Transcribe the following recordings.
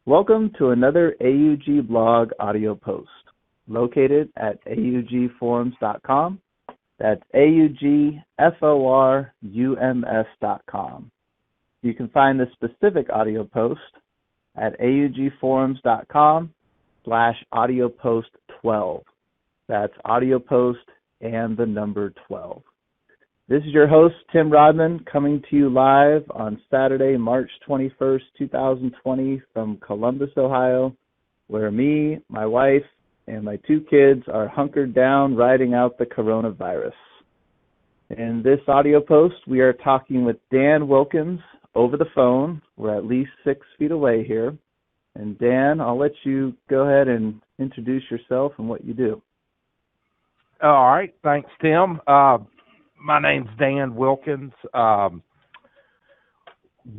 Welcome to another AUG blog audio post located at augforums.com. That's augforums.com. You can find this specific audio post at augforums.com/audio post 12. That's audio post and the number 12. This is your host, Tim Rodman, coming to you live on Saturday, March 21st, 2020 from Columbus, Ohio, where me, my wife, and my two kids are hunkered down riding out the coronavirus. In this audio post, we are talking with Dan Wilkins over the phone. We're at least 6 feet away here. And Dan, I'll let you go ahead and introduce yourself and what you do. All right. Thanks, Tim. My name's Dan Wilkins.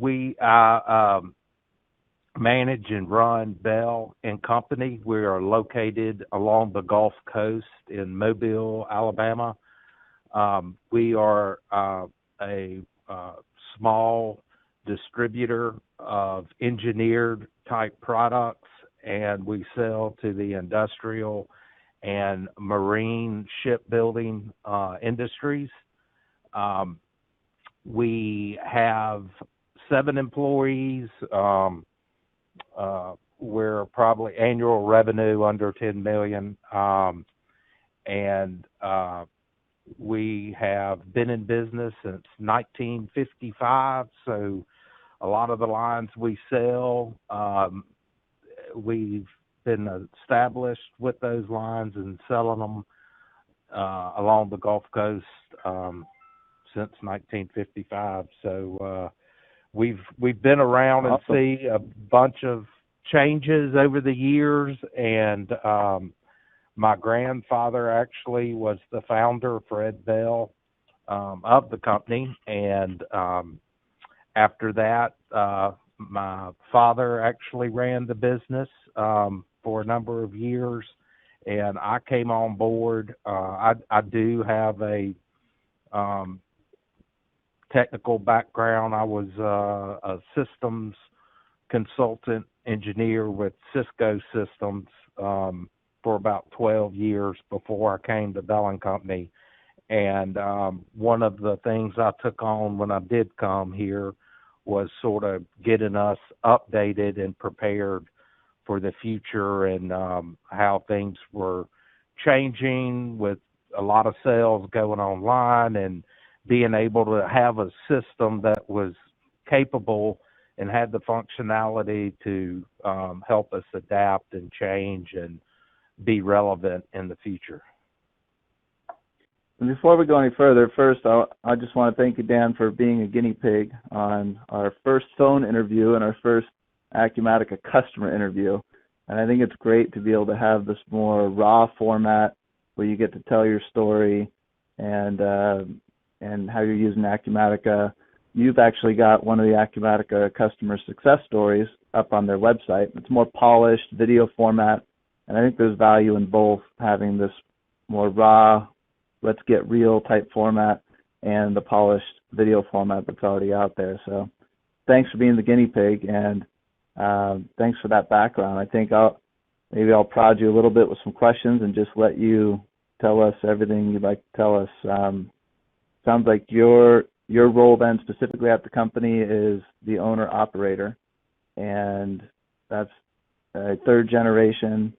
We manage and run Bell and Company. We are located along the Gulf Coast in Mobile, Alabama. We are a small distributor of engineered type products, and we sell to the industrial and marine shipbuilding industries. We have 7 employees. We're probably annual revenue under $10 million. And we have been in business since 1955. So a lot of the lines we sell, we've been established with those lines and selling them along the Gulf Coast since 1955. So we've been around and see a bunch of changes over the years. And my grandfather actually was the founder, Fred Bell, of the company. And after that, my father actually ran the business for a number of years, and I came on board. I do have a technical background. I was a systems consultant engineer with Cisco Systems for about 12 years before I came to Bell and Company. And one of the things I took on when I did come here was sort of getting us updated and prepared for the future, and how things were changing with a lot of sales going online, and being able to have a system that was capable and had the functionality to help us adapt and change and be relevant in the future. And before we go any further, first, I just want to thank you, Dan, for being a guinea pig on our first phone interview and our first Acumatica customer interview. And I think it's great to be able to have this more raw format where you get to tell your story and how you're using Acumatica. You've actually got one of the Acumatica customer success stories up on their website. It's more polished video format, and I think there's value in both, having this more raw, let's get real type format and the polished video format that's already out there. So thanks for being the guinea pig, and thanks for that background. I think I'll prod you a little bit with some questions and just let you tell us everything you'd like to tell us. Sounds like your role then specifically at the company is the owner-operator, and that's a third generation.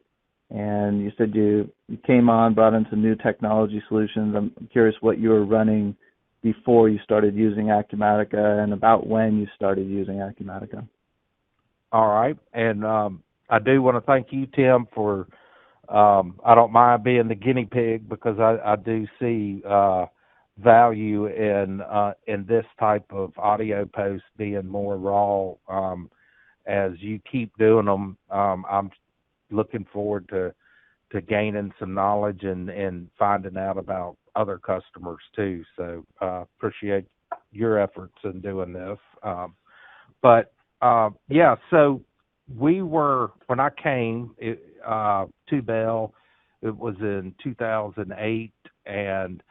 And you said you came on, brought in some new technology solutions. I'm curious what you were running before you started using Acumatica, and about when you started using Acumatica. All right. And I do want to thank you, Tim, for I don't mind being the guinea pig, because I do see value in this type of audio post being more raw. As you keep doing them, I'm looking forward to gaining some knowledge and finding out about other customers too. So appreciate your efforts in doing this. So when I came to Bell, it was in 2008, and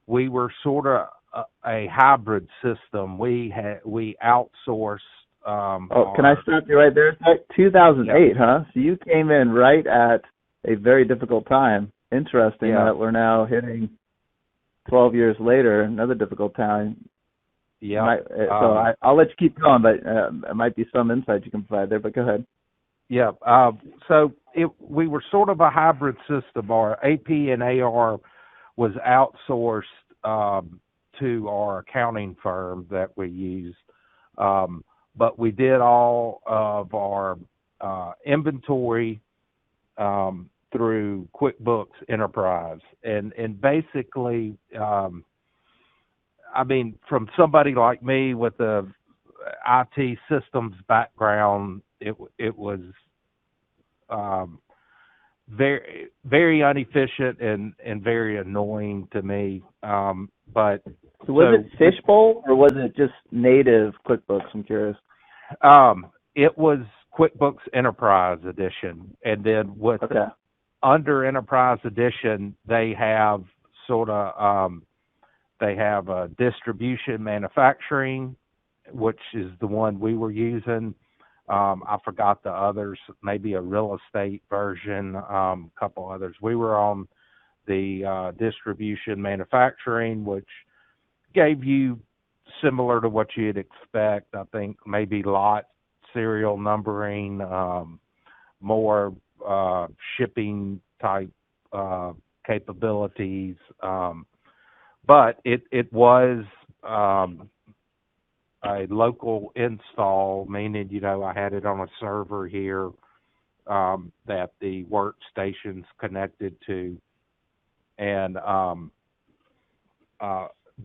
we were sort of a hybrid system. We outsourced Can I stop you right there? 2008, yeah, huh? So you came in right at a very difficult time. Interesting yeah, that we're now hitting 12 years later, another difficult time. yeah. I'll let you keep going, but there might be some insight you can provide there, but go ahead. Yeah. So we were sort of a hybrid system. Our AP and AR was outsourced to our accounting firm that we used, but we did all of our inventory through QuickBooks Enterprise, and basically, I mean, from somebody like me with a IT systems background, it was very very inefficient and very annoying to me. But So was it Fishbowl or was it just native QuickBooks? I'm curious. it was QuickBooks Enterprise Edition, and then with Okay. under Enterprise Edition, they have sort of they have a distribution manufacturing, which is the one we were using. I forgot the others, maybe a real estate version, a couple others. We were on the distribution manufacturing, which gave you similar to what you'd expect. I think maybe lot serial numbering, more shipping type capabilities. But it was a local install, meaning, I had it on a server here that the workstation's connected to. And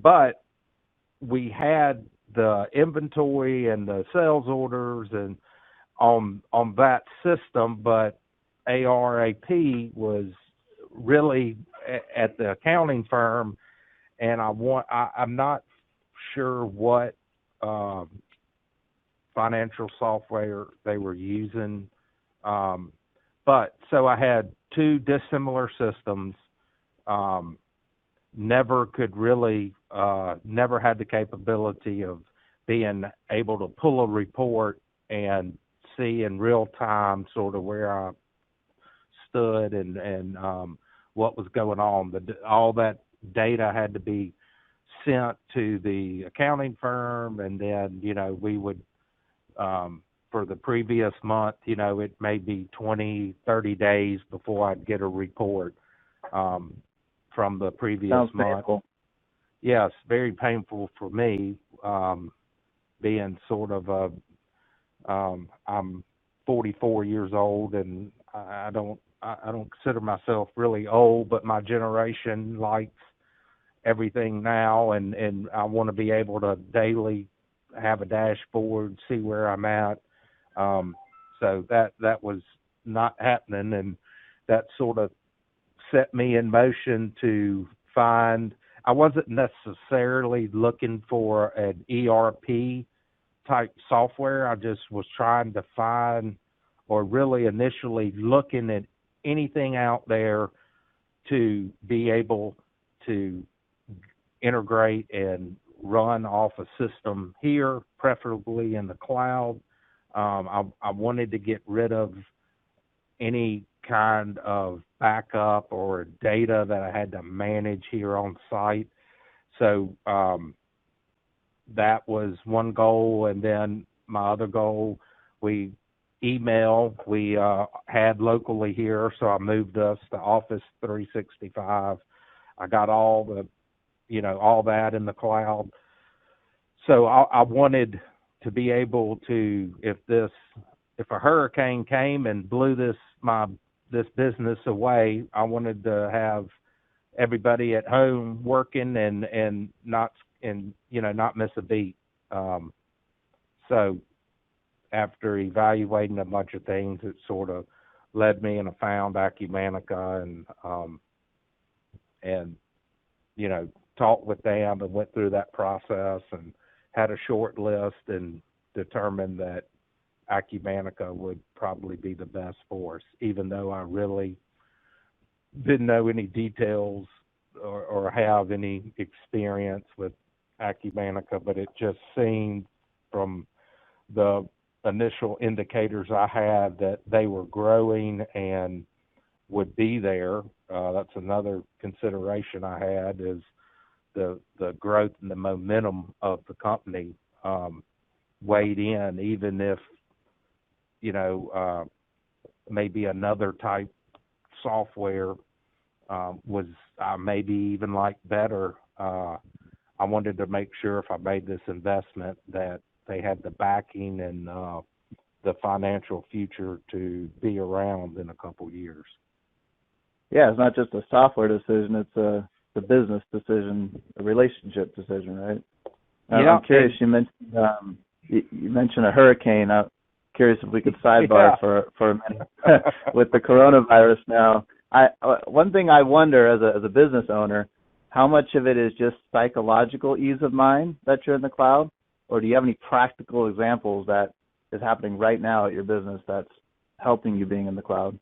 but we had the inventory and the sales orders and on that system, but ARAP was really at the accounting firm, and I'm not sure what financial software they were using, but so I had two dissimilar systems. Never could really, never had the capability of being able to pull a report and see in real time sort of where I stood and what was going on. All that data had to be sent to the accounting firm, and then, we would, for the previous month, it may be 20, 30 days before I'd get a report from the previous Sounds month. painful. Yes, very painful for me, being sort of I'm 44 years old, and I don't consider myself really old, but my generation likes everything now, and I want to be able to daily have a dashboard, see where I'm at. So that was not happening, and that sort of set me in motion to find. I wasn't necessarily looking for an ERP type software. I just was trying to find, or really initially looking at anything out there to be able to integrate and run off a system here, preferably in the cloud. I wanted to get rid of any kind of backup or data that I had to manage here on site. So that was one goal. And then my other goal, we had locally here, so I moved us to Office 365. I got all that in the cloud. So I wanted to be able to, if a hurricane came and blew this business away, I wanted to have everybody at home working and not miss a beat. So after evaluating a bunch of things, it sort of led me, and I found Acumatica and talked with them and went through that process and had a short list and determined that Acumatica would probably be the best for us, even though I really didn't know any details or have any experience with Acumatica, but it just seemed from the initial indicators I had that they were growing and would be there. That's another consideration I had, is the growth and the momentum of the company weighed in, even if, maybe another type software was maybe even like better. I wanted to make sure if I made this investment that they had the backing and the financial future to be around in a couple years. Yeah, it's not just a software decision; it's a business decision, a relationship decision, right? Yeah, I'm curious. You mentioned a hurricane. I'm curious if we could sidebar for a minute with the coronavirus now. One thing I wonder as a business owner, how much of it is just psychological ease of mind that you're in the cloud, or do you have any practical examples that is happening right now at your business that's helping you being in the cloud?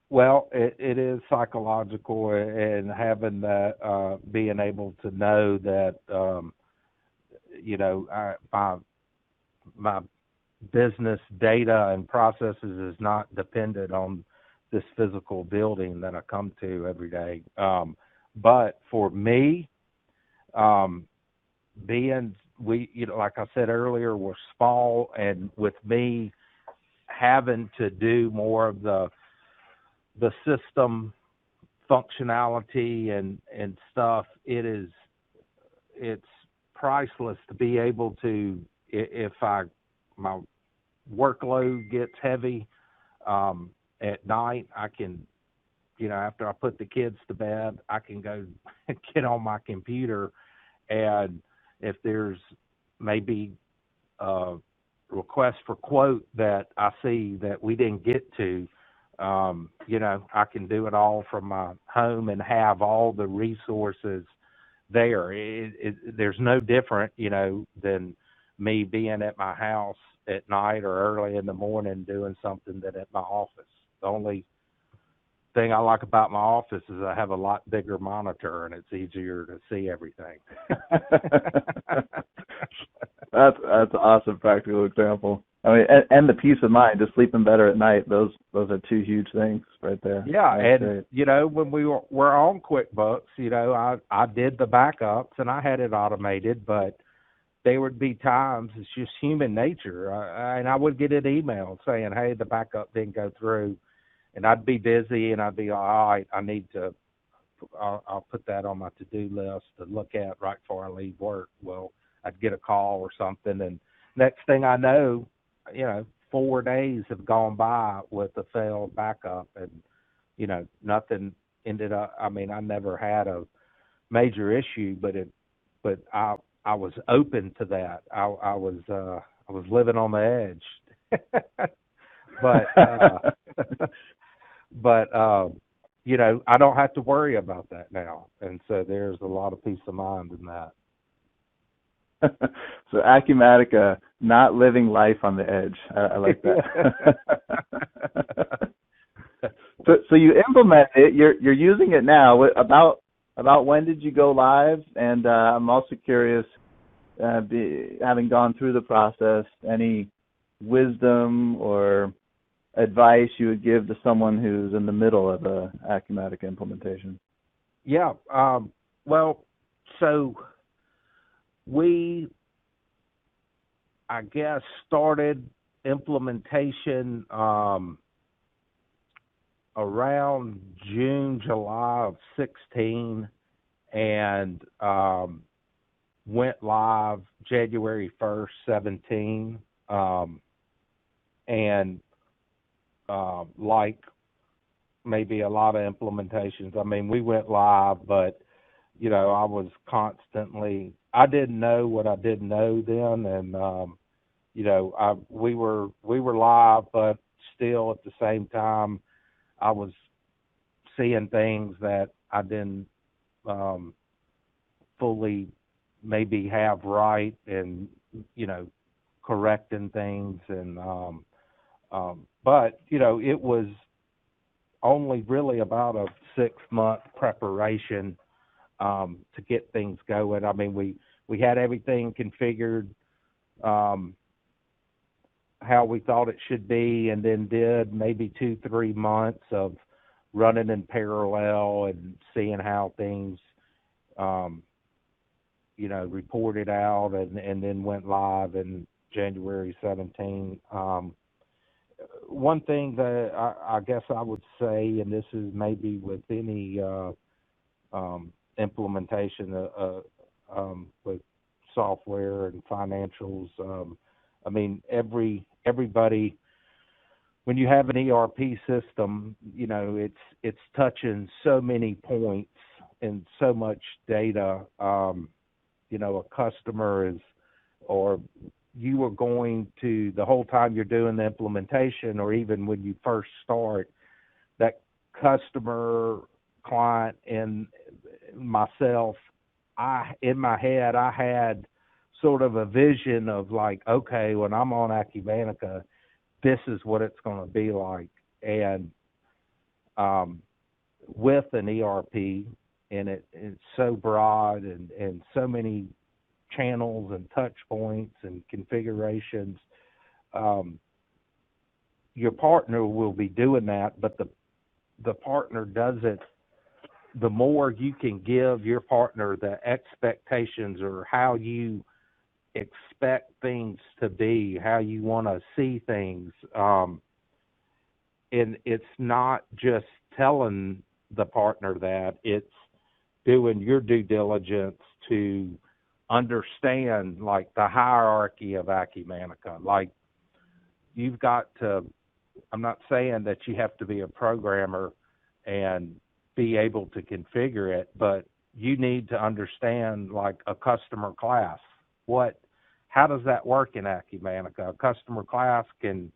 Well, it is psychological, and having that, being able to know that, my business data and processes is not dependent on this physical building that I come to every day. But for me, like I said earlier, we're small, and with me having to do more of the system functionality and stuff, it's priceless to be able to, if my workload gets heavy at night, I can, after I put the kids to bed, I can go get on my computer, and if there's maybe a request for quote that I see that we didn't get to, I can do it all from my home and have all the resources there. There's no different, than me being at my house at night or early in the morning doing something than at my office. The only thing I like about my office is I have a lot bigger monitor and it's easier to see everything. That's an awesome practical example. I mean, and the peace of mind, just sleeping better at night. Those are two huge things right there. Yeah, that's and great. when we were on QuickBooks, I did the backups and I had it automated, but there would be times, it's just human nature, and I would get an email saying, "Hey, the backup didn't go through," and I'd be busy and I'd be, all right, I'll put that on my to-do list to look at right before I leave work. Well, I'd get a call or something, and next thing I know, 4 days have gone by with a failed backup, and nothing ended up. I mean, I never had a major issue, but I was open to that. I was living on the edge, but I don't have to worry about that now, and so there's a lot of peace of mind in that. So Acumatica, not living life on the edge. I like that. So you implement it. You're using it now. About when did you go live? And I'm also curious, having gone through the process, any wisdom or advice you would give to someone who's in the middle of a Acumatica implementation? Yeah. Well, so we, I guess, started implementation around June, July of 16, and went live January 1st, 17. And like maybe a lot of implementations, I mean, we went live, but I was constantly, I didn't know what I didn't know then, and we were live, but still at the same time, I was seeing things that I didn't fully maybe have right, and correcting things, and but it was only really about a 6-month preparation to get things going. I mean, we had everything configured how we thought it should be, and then did maybe 2-3 months of running in parallel and seeing how things, reported out, and then went live in January 17. One thing that I guess I would say, and this is maybe with any implementation with software and financials, I mean, everybody, when you have an ERP system, it's touching so many points and so much data. A customer is, or you are going to, the whole time you're doing the implementation, or even when you first start, that customer, client, and myself, in my head, I had sort of a vision of like, okay, when I'm on Acumatica, this is what it's going to be like. And with an ERP, and it's so broad and so many channels and touch points and configurations, your partner will be doing that, but the partner does it. The more you can give your partner the expectations, or how you expect things to be, how you want to see things, and it's not just telling the partner that, it's doing your due diligence to understand like the hierarchy of Acumatica. Like, you've got to, I'm not saying that you have to be a programmer and be able to configure it, but you need to understand like a customer class. How does that work in Acumatica? A customer class can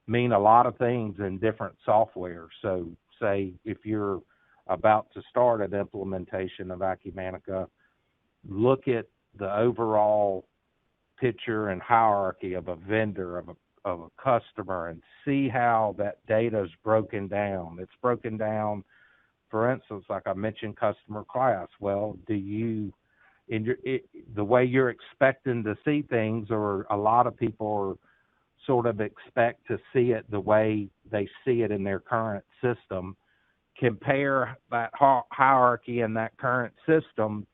mean a lot of things in different software. So say if you're about to start an implementation of Acumatica, look at the overall picture and hierarchy of a vendor, of a customer, and see how that data is broken down. It's broken down, for instance, like I mentioned, customer class. Well, the way you're expecting to see things, or a lot of people sort of expect to see it the way they see it in their current system. Compare that hierarchy in that current system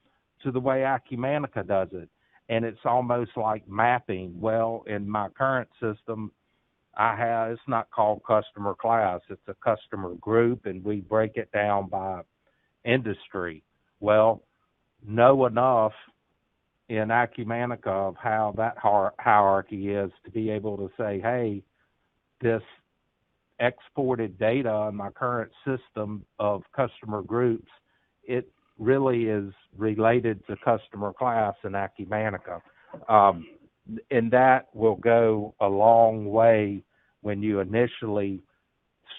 to the way Acumatica does it, and it's almost like mapping. Well, in my current system, it's not called customer class, it's a customer group, and we break it down by industry. Well, know enough in Acumatica of how that hierarchy is to be able to say, hey, this exported data in my current system of customer groups, it really is related to customer class in Acumatica. And that will go a long way when you initially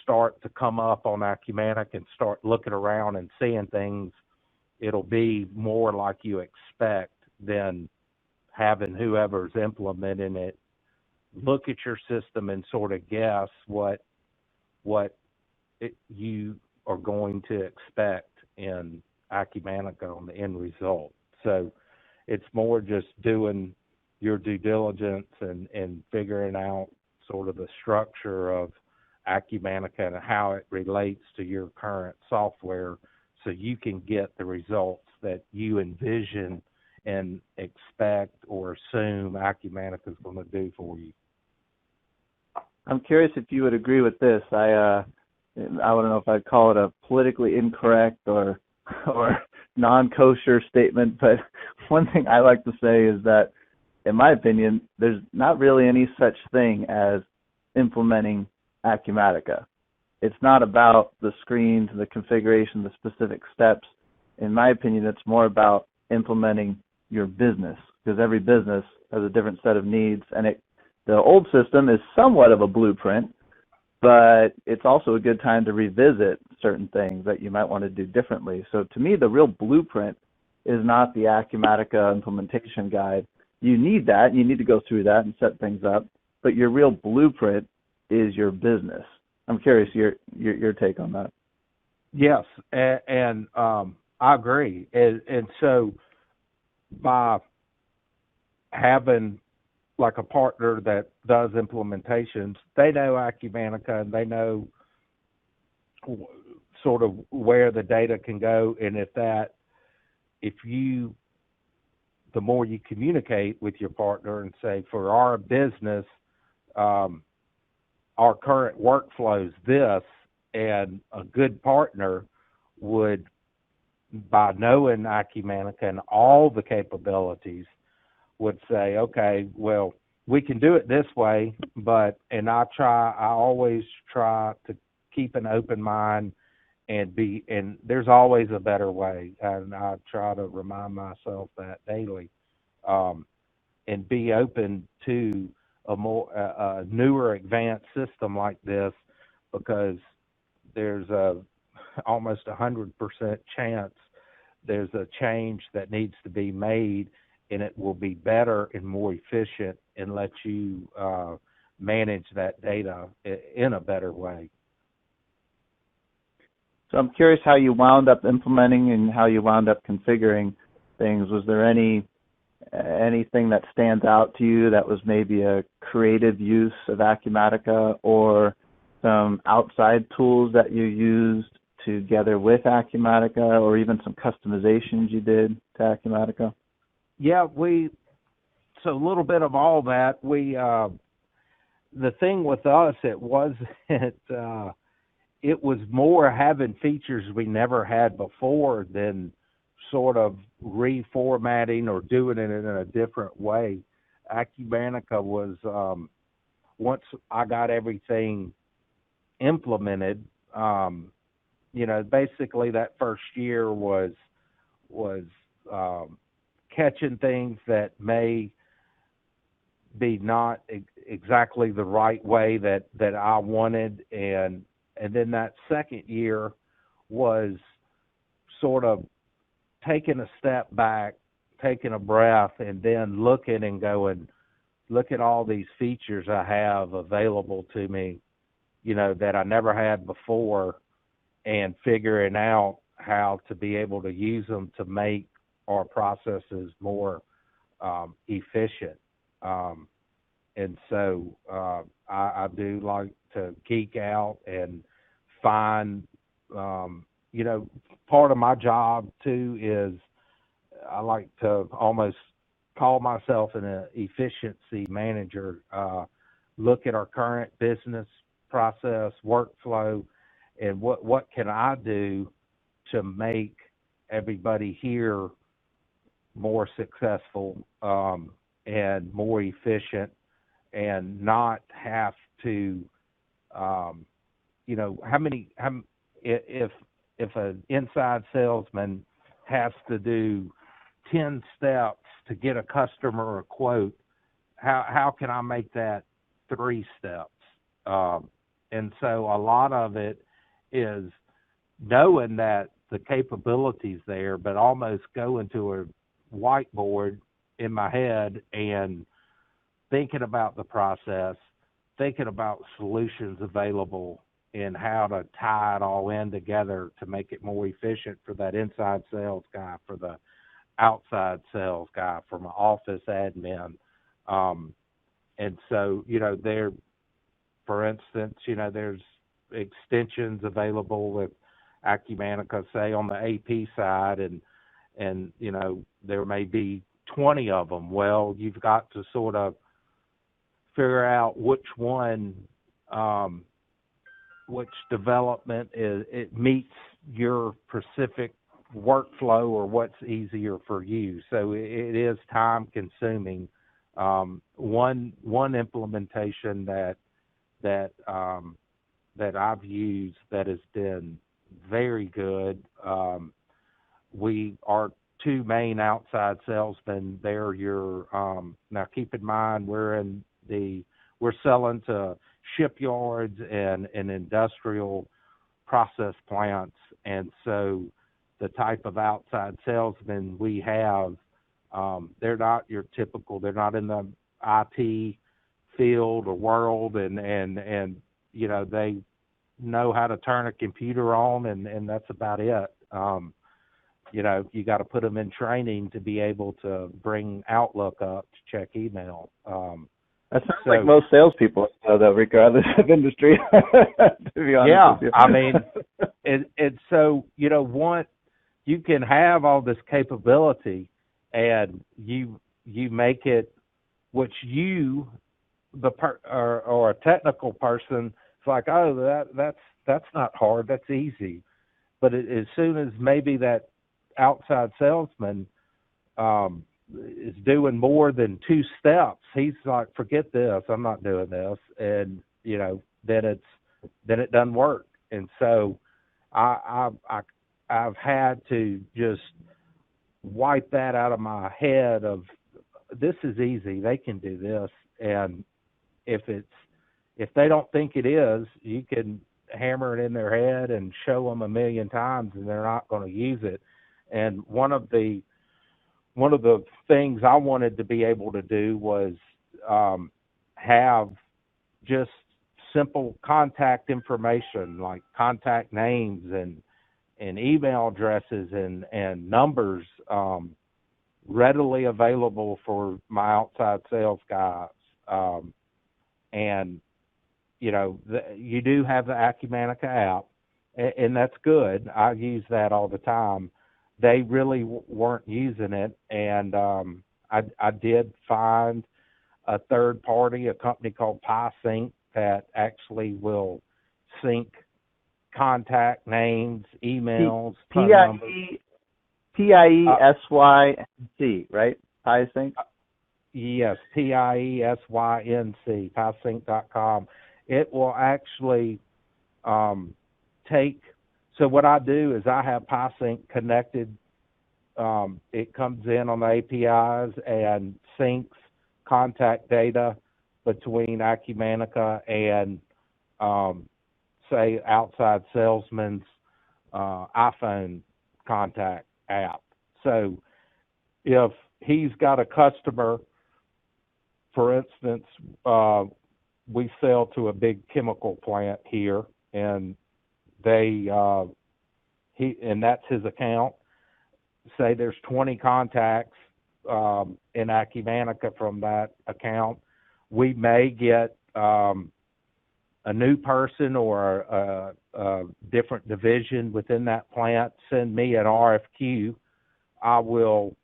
start to come up on Acumatica and start looking around and seeing things. It'll be more like you expect than having whoever's implementing it look at your system and sort of guess what you are going to expect in Acumatica on the end result. So it's more just doing your due diligence and figuring out sort of the structure of Acumatica and how it relates to your current software, so you can get the results that you envision and expect or assume Acumatica is going to do for you. I'm curious if you would agree with this. I don't know if I'd call it a politically incorrect or non-kosher statement, but one thing I like to say is that, in my opinion, there's not really any such thing as implementing Acumatica. It's not about the screens, the configuration, the specific steps. In my opinion, it's more about implementing your business, because every business has a different set of needs, and the old system is somewhat of a blueprint, but it's also a good time to revisit certain things that you might want to do differently. So to me, the real blueprint is not the Acumatica implementation guide. You need that. You need to go through that and set things up, but your real blueprint is your business. I'm curious your take on that. Yes, and I agree. And so by having like a partner that does implementations, they know Acumatica and they know sort of where the data can go. And the more you communicate with your partner and say, for our business, our current workflow's this, and a good partner would, by knowing Acumatica and all the capabilities, would say, okay, well, we can do it this way, and I always try to keep an open mind and there's always a better way. And I try to remind myself that daily, and be open to a newer advanced system like this, because there's almost 100% chance there's a change that needs to be made, and it will be better and more efficient and let you manage that data in a better way. So I'm curious how you wound up implementing and how you wound up configuring things. Was there anything that stands out to you that was maybe a creative use of Acumatica, or some outside tools that you used together with Acumatica, or even some customizations you did to Acumatica? Yeah, so a little bit of all that. The thing with us, it was more having features we never had before than sort of reformatting or doing it in a different way. Acumatica was, once I got everything implemented, basically that first year was catching things that may be not exactly the right way that I wanted, and then that second year was sort of taking a step back, taking a breath, and then looking and going, look at all these features I have available to me, that I never had before, and figuring out how to be able to use them to make our processes more efficient. And so I do like to geek out and find, part of my job too is I like to almost call myself an efficiency manager. Look at our current business process, workflow, and what can I do to make everybody here more successful and more efficient, and not have to, if an inside salesman has to do 10 steps to get a customer a quote, how can I make that 3 steps? And so a lot of it is knowing that the capability's there, but almost going to a whiteboard in my head and thinking about the process, thinking about solutions available, and how to tie it all in together to make it more efficient for that inside sales guy, for the outside sales guy, for my office admin. And so, for instance, there's extensions available with Acumatica, say on the AP side, and there may be 20 of them. Well, you've got to sort of figure out which one, which development it meets your specific workflow, or what's easier for you. So it is time consuming. One implementation that I've used that has been very good. We are 2 main outside salesmen. They're now keep in mind we're selling to shipyards and industrial process plants, and so the type of outside salesmen we have, they're not your typical. They're not in the IT field or world, and they know how to turn a computer on, and that's about it. you got to put them in training to be able to bring Outlook up to check email. That sounds like most salespeople, though, regardless of industry. To be honest with you. I mean, and so you can have all this capability, and you make it, which or a technical person, it's like, oh, that's not hard, that's easy. But as soon as maybe that outside salesman is doing more than 2 steps, he's like, forget this, I'm not doing this, and then it doesn't work. And so I've had to just wipe that out of my head of, this is easy, they can do this. And if they don't think it is, you can hammer it in their head and show them 1,000,000 times, and they're not going to use it. And one of the things I wanted to be able to do was have just simple contact information, like contact names and email addresses and numbers readily available for my outside sales guys. And you do have the Acumatica app, and that's good. I use that all the time. They really weren't using it, and I did find a third party, a company called PieSync, that actually will sync contact names, emails, phone numbers. PIESYNC, right? PieSync? Yes, PIESYNC, PieSync.com. It will actually so what I do is I have PieSync connected. It comes in on the APIs and syncs contact data between Acumatica and, say, outside salesman's iPhone contact app. So if he's got a customer, for instance, we sell to a big chemical plant here, and and that's his account. Say there's 20 contacts in Acumatica from that account. We may get a new person or a different division within that plant send me an RFQ. I will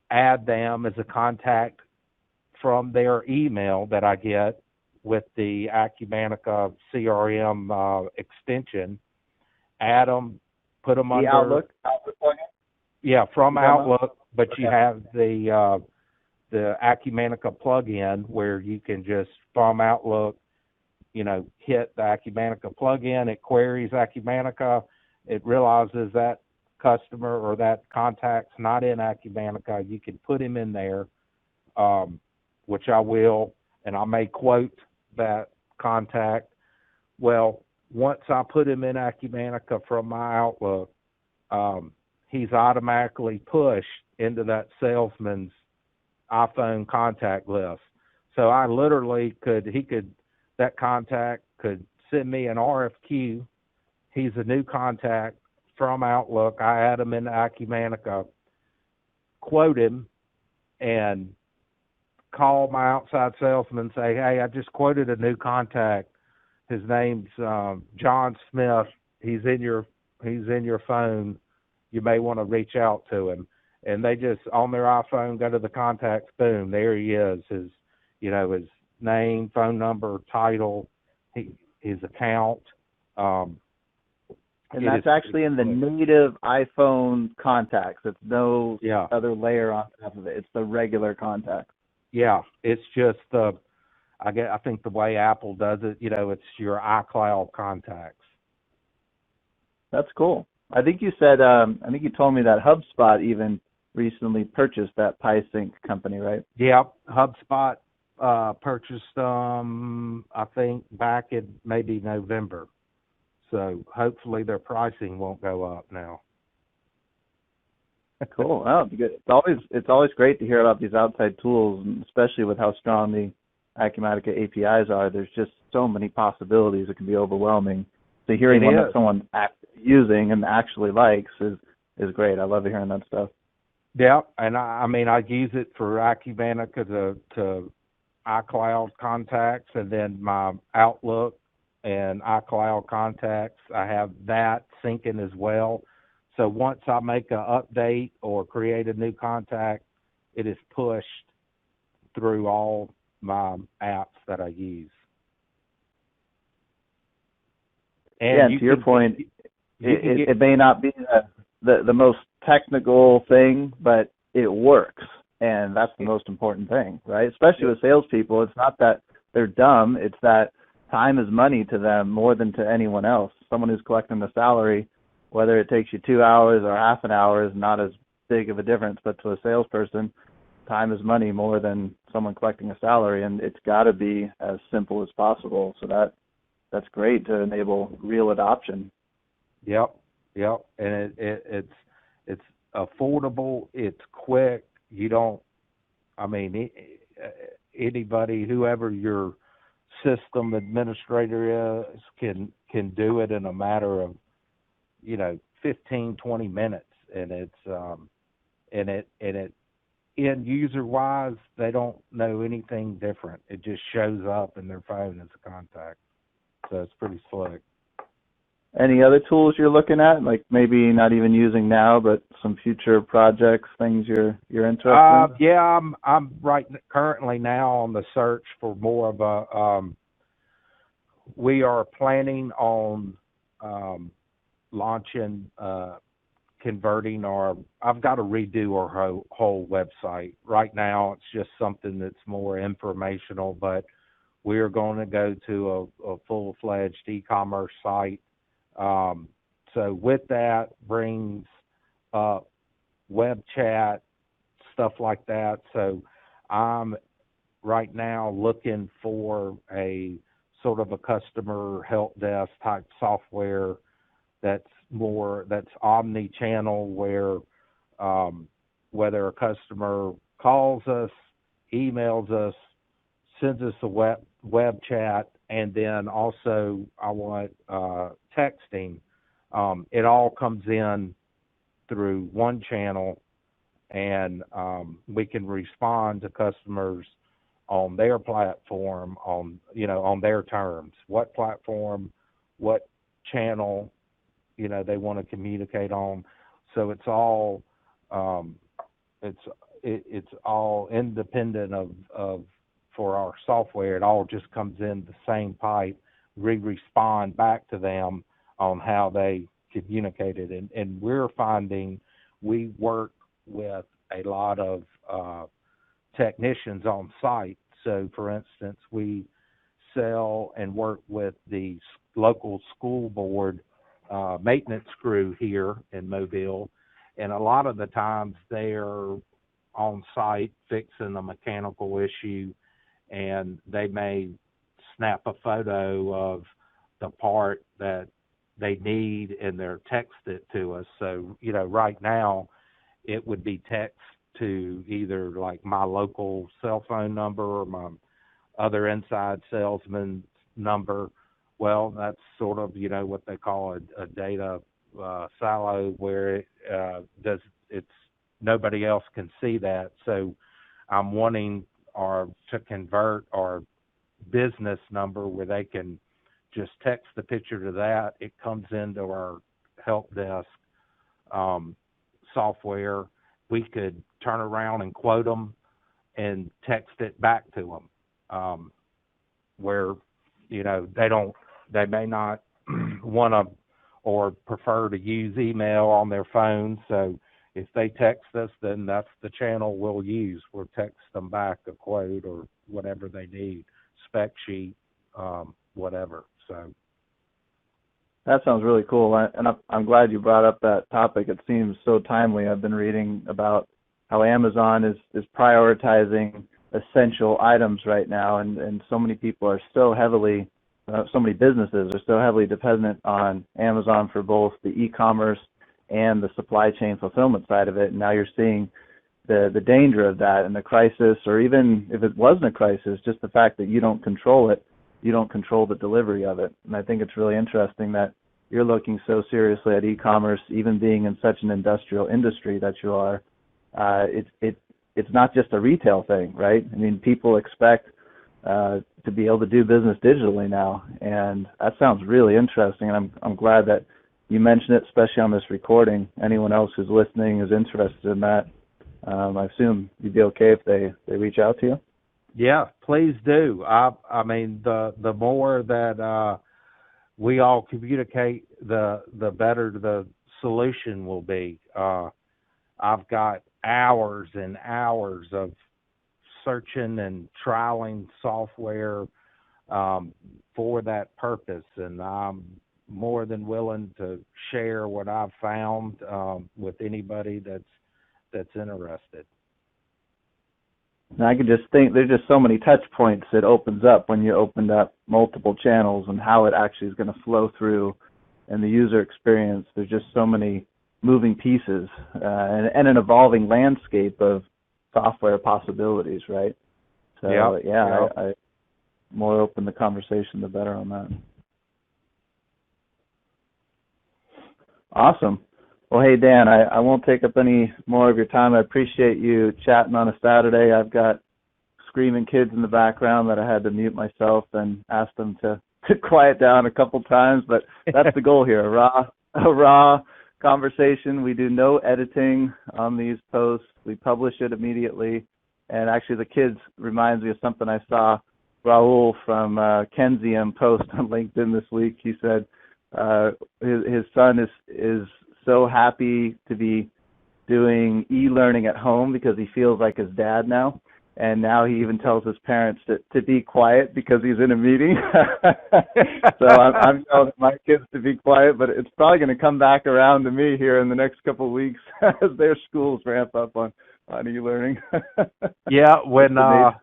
add them as a contact from their email that I get with the Acumatica CRM extension. Add them, put them under Outlook plugin? Yeah, from Outlook, but okay. You have the Acumatica plugin where you can just from Outlook, hit the Acumatica plugin. It queries Acumatica. It realizes that customer or that contact's not in Acumatica. You can put him in there, which I will, and I may quote that contact. Well, once I put him in Acumatica from my Outlook, he's automatically pushed into that salesman's iPhone contact list. So I literally that contact could send me an RFQ. He's a new contact from Outlook. I add him into Acumatica, quote him, and call my outside salesman and say, hey, I just quoted a new contact. His name's John Smith. He's in your phone. You may want to reach out to him. And they just, on their iPhone, go to the contacts, boom, there he is. His name, phone number, title, his account. And that's actually in the native iPhone contacts. It's no other layer on top of it. It's the regular contacts. Yeah, it's just I think the way Apple does it, it's your iCloud contacts. That's cool. I think you said, I think you told me that HubSpot even recently purchased that PieSync company, right? Yeah, HubSpot purchased I think back in maybe November. So hopefully their pricing won't go up now. Cool. Oh, it's always great to hear about these outside tools, especially with how strong the Acumatica APIs are. There's just so many possibilities. It can be overwhelming. So hearing one that someone's using and actually likes is is great. I love hearing that stuff. Yeah, and I mean, I use it for Acumatica to iCloud contacts, and then my Outlook and iCloud contacts, I have that syncing as well. So once I make an update or create a new contact, it is pushed through all my apps that I use. And to your point, it may not be the most technical thing, but it works, and that's the most important thing, right? Especially with salespeople, it's not that they're dumb; it's that time is money to them more than to anyone else. Someone who's collecting the salary, whether it takes you 2 hours or half an hour, is not as big of a difference. But to a salesperson, time is money more than someone collecting a salary, and it's got to be as simple as possible. So that's great to enable real adoption. Yep, and it's affordable. It's quick. You don't. I mean, anybody, whoever your system administrator is, can do it in a matter of 15, 20 minutes, and it's end user wise, they don't know anything different. It just shows up in their phone as a contact. So it's pretty slick. Any other tools you're looking at, like maybe not even using now, but some future projects, things you're interested in? Yeah, I'm currently now on the search for more of a. We are planning on launching, converting I've got to redo our whole website. Right now, it's just something that's more informational, but we are going to go to a full-fledged e-commerce site. So with that brings web chat, stuff like that. So I'm right now looking for a sort of a customer help desk type software that's omni-channel, where whether a customer calls us, emails us, sends us a web chat, and then also I want texting. It all comes in through one channel, and we can respond to customers on their platform, on their terms. What platform, what channel, they want to communicate on. So it's all it's all independent of for our software. It all just comes in the same pipe. We respond back to them on how they communicated, and we're finding we work with a lot of technicians on site. So, for instance, we sell and work with the local school board maintenance crew here in Mobile, and a lot of the times they're on site fixing a mechanical issue, and they may snap a photo of the part that they need and they're text it to us. So, right now it would be text to either like my local cell phone number or my other inside salesman's number. Well, that's sort of, what they call a data silo, where it's nobody else can see that. So I'm wanting to convert our business number where they can just text the picture to that. It comes into our help desk software. We could turn around and quote them and text it back to them, where they may not want to or prefer to use email on their phone. So if they text us, then that's the channel we'll use. We'll text them back a quote or whatever they need, spec sheet, whatever. So that sounds really cool, and I'm glad you brought up that topic. It seems so timely. I've been reading about how Amazon is prioritizing essential items right now, and so many people are so heavily, so many businesses are so heavily dependent on Amazon for both the e-commerce and the supply chain fulfillment side of it. And now you're seeing the danger of that and the crisis, or even if it wasn't a crisis, just the fact that you don't control it, you don't control the delivery of it. And I think it's really interesting that you're looking so seriously at e-commerce, even being in such an industrial industry that you are. It's not just a retail thing, right? I mean, people expect to be able to do business digitally now, and that sounds really interesting. And I'm glad that you mentioned it, especially on this recording. Anyone else who's listening is interested in that. I assume you'd be okay if they reach out to you. Yeah, please do. I mean, the more that we all communicate, the better the solution will be. I've got hours and hours of searching and trialing software for that purpose, and I'm more than willing to share what I've found with anybody that's interested. And I could just think there's just so many touch points it opens up when you opened up multiple channels, and how it actually is going to flow through and the user experience. There's just so many moving pieces and an evolving landscape of software possibilities, right? So I more open the conversation, the better on that. Awesome. Well, hey, Dan, I won't take up any more of your time. I appreciate you chatting on a Saturday. I've got screaming kids in the background that I had to mute myself and ask them to quiet down a couple times, but that's the goal here, a raw conversation. We do no editing on these posts. We publish it immediately. And actually, the kids reminds me of something I saw Raul from Kenzium post on LinkedIn this week. He said his son is so happy to be doing e-learning at home because he feels like his dad now. And now he even tells his parents to be quiet because he's in a meeting. So I'm telling my kids to be quiet, but it's probably going to come back around to me here in the next couple of weeks as their schools ramp up on e-learning. Yeah, when the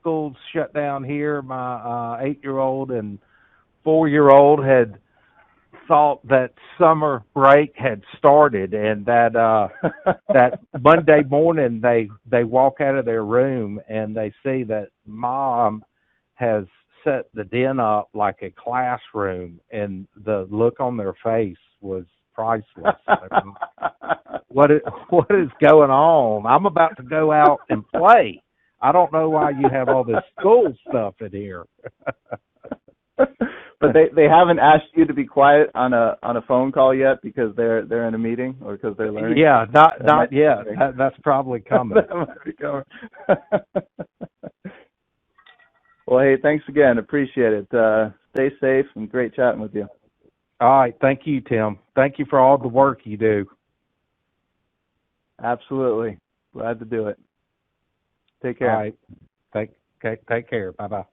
schools shut down here, my 8-year-old and 4-year-old had thought that summer break had started, and that that Monday morning they walk out of their room and they see that mom has set the den up like a classroom, and the look on their face was priceless. What is going on? I'm about to go out and play. I don't know why you have all this school stuff in here. But they haven't asked you to be quiet on a phone call yet because they're in a meeting or because they're learning? Yeah, not yet. That's probably coming. That might be coming. Well, hey, thanks again. Appreciate it. Stay safe and great chatting with you. All right. Thank you, Tim. Thank you for all the work you do. Absolutely. Glad to do it. Take care. All right. Take care. Bye-bye.